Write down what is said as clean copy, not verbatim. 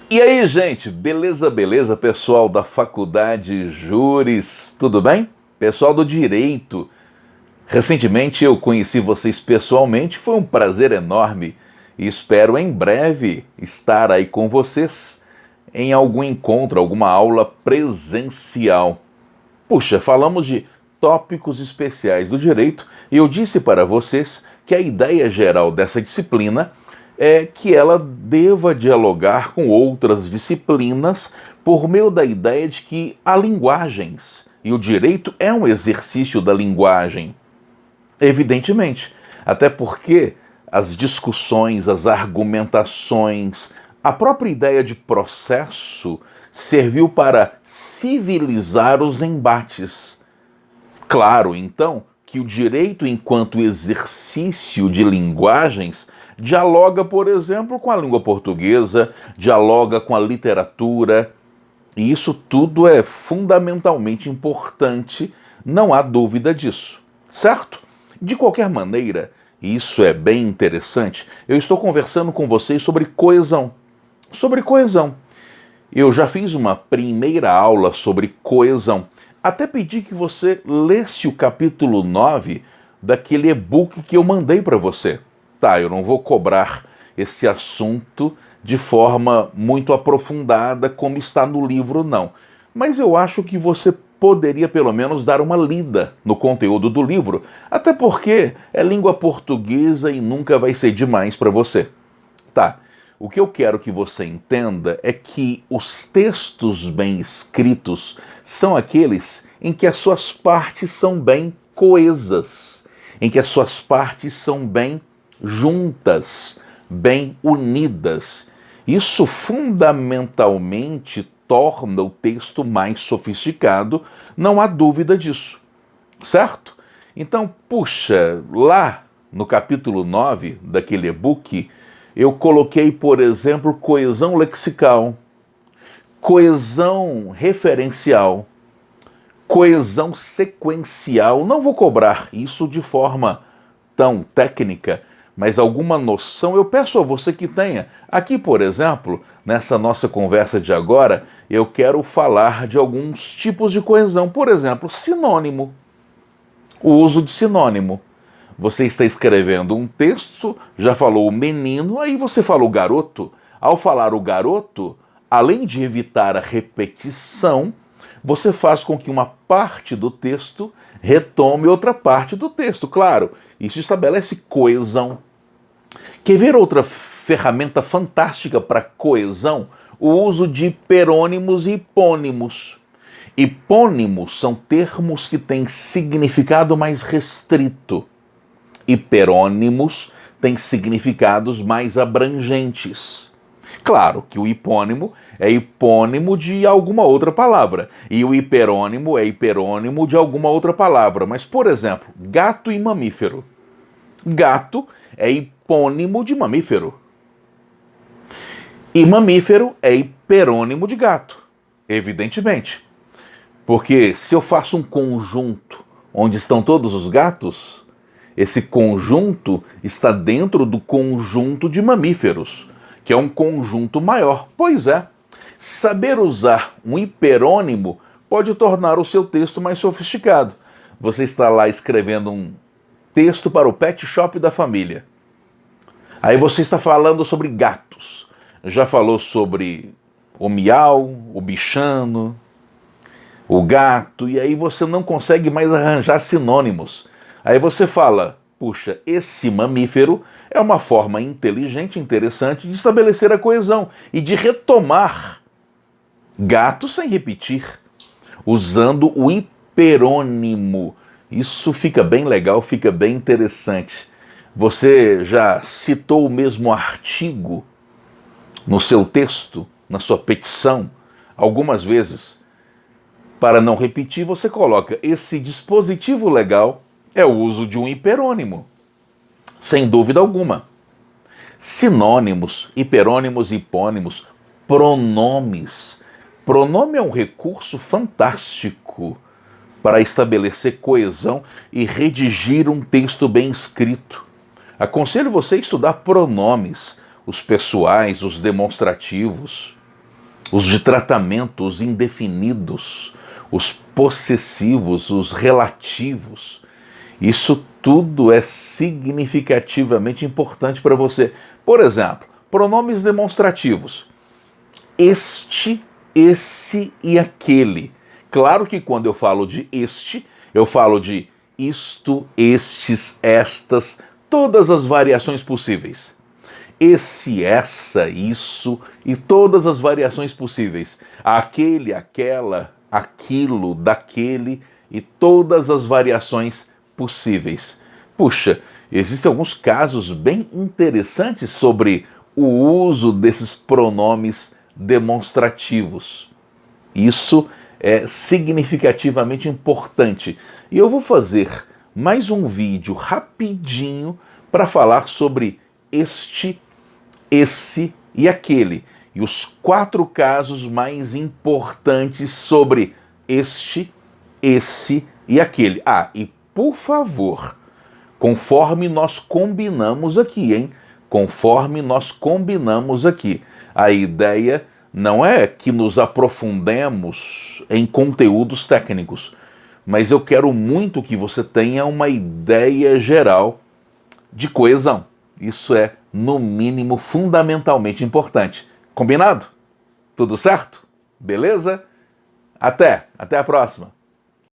E aí, gente, beleza, beleza, pessoal da Faculdade Júris, tudo bem? Pessoal do Direito, recentemente eu conheci vocês pessoalmente, foi um prazer enorme e espero em breve estar aí com vocês em algum encontro, alguma aula presencial. Puxa, falamos de tópicos especiais do direito e eu disse para vocês que a ideia geral dessa disciplina é que ela deva dialogar com outras disciplinas por meio da ideia de que há linguagens e o direito é um exercício da linguagem. Evidentemente, até porque as discussões, as argumentações, a própria ideia de processo serviu para civilizar os embates. Claro, então, que o direito, enquanto exercício de linguagens, dialoga, por exemplo, com a língua portuguesa, dialoga com a literatura, e isso tudo é fundamentalmente importante, não há dúvida disso, certo? De qualquer maneira, e isso é bem interessante, eu estou conversando com vocês sobre coesão. Sobre coesão. Eu já fiz uma primeira aula sobre coesão. Até pedi que você lesse o capítulo 9 daquele e-book que eu mandei para você. Tá, eu não vou cobrar esse assunto de forma muito aprofundada como está no livro, não. Mas eu acho que você poderia pelo menos dar uma lida no conteúdo do livro, até porque é língua portuguesa e nunca vai ser demais para você. Tá. O que eu quero que você entenda é que os textos bem escritos são aqueles em que as suas partes são bem coesas, em que as suas partes são bem juntas, bem unidas. Isso fundamentalmente torna o texto mais sofisticado, não há dúvida disso, certo? Então, puxa, lá no capítulo 9 daquele e-book, eu coloquei, por exemplo, coesão lexical, coesão referencial, coesão sequencial. Não vou cobrar isso de forma tão técnica, mas alguma noção eu peço a você que tenha. Aqui, por exemplo, nessa nossa conversa de agora, eu quero falar de alguns tipos de coesão. Por exemplo, sinônimo. O uso de sinônimo. Você está escrevendo um texto, já falou o menino, aí você fala o garoto. Ao falar o garoto, além de evitar a repetição, você faz com que uma parte do texto retome outra parte do texto. Claro, isso estabelece coesão. Quer ver outra ferramenta fantástica para coesão? O uso de hiperônimos e hipônimos. Hipônimos são termos que têm significado mais restrito. Hiperônimos têm significados mais abrangentes. Claro que o hipônimo é hipônimo de alguma outra palavra, e o hiperônimo é hiperônimo de alguma outra palavra. Mas, por exemplo, gato e mamífero. Gato é hipônimo de mamífero. E mamífero é hiperônimo de gato, evidentemente. Porque se eu faço um conjunto onde estão todos os gatos, esse conjunto está dentro do conjunto de mamíferos, que é um conjunto maior. Pois é, saber usar um hiperônimo pode tornar o seu texto mais sofisticado. Você está lá escrevendo um texto para o pet shop da família. Aí você está falando sobre gatos. Já falou sobre o miau, o bichano, o gato, e aí você não consegue mais arranjar sinônimos. Aí você fala, puxa, esse mamífero é uma forma inteligente, interessante de estabelecer a coesão e de retomar gato sem repetir, usando o hiperônimo. Isso fica bem legal, fica bem interessante. Você já citou o mesmo artigo no seu texto, na sua petição, algumas vezes. Para não repetir, você coloca esse dispositivo legal é o uso de um hiperônimo, sem dúvida alguma. Sinônimos, hiperônimos, hipônimos, pronomes. Pronome é um recurso fantástico para estabelecer coesão e redigir um texto bem escrito. Aconselho você a estudar pronomes, os pessoais, os demonstrativos. os de tratamento, os indefinidos, os possessivos, os relativos. Isso tudo é significativamente importante para você. Por exemplo, pronomes demonstrativos. Este, esse e aquele. Claro que quando eu falo de este, eu falo de isto, estes, estas, todas as variações possíveis. Esse, essa, isso e todas as variações possíveis. Aquele, aquela, aquilo, daquele e todas as variações possíveis. Puxa, existem alguns casos bem interessantes sobre o uso desses pronomes demonstrativos. Isso é significativamente importante. E eu vou fazer mais um vídeo rapidinho para falar sobre este, esse e aquele. E os 4 casos mais importantes sobre este, esse e aquele. Ah, e por favor, conforme nós combinamos aqui, hein? Conforme nós combinamos aqui. A ideia não é que nos aprofundemos em conteúdos técnicos, mas eu quero muito que você tenha uma ideia geral de coesão. Isso é, no mínimo, fundamentalmente importante. Combinado? Tudo certo? Beleza? Até a próxima!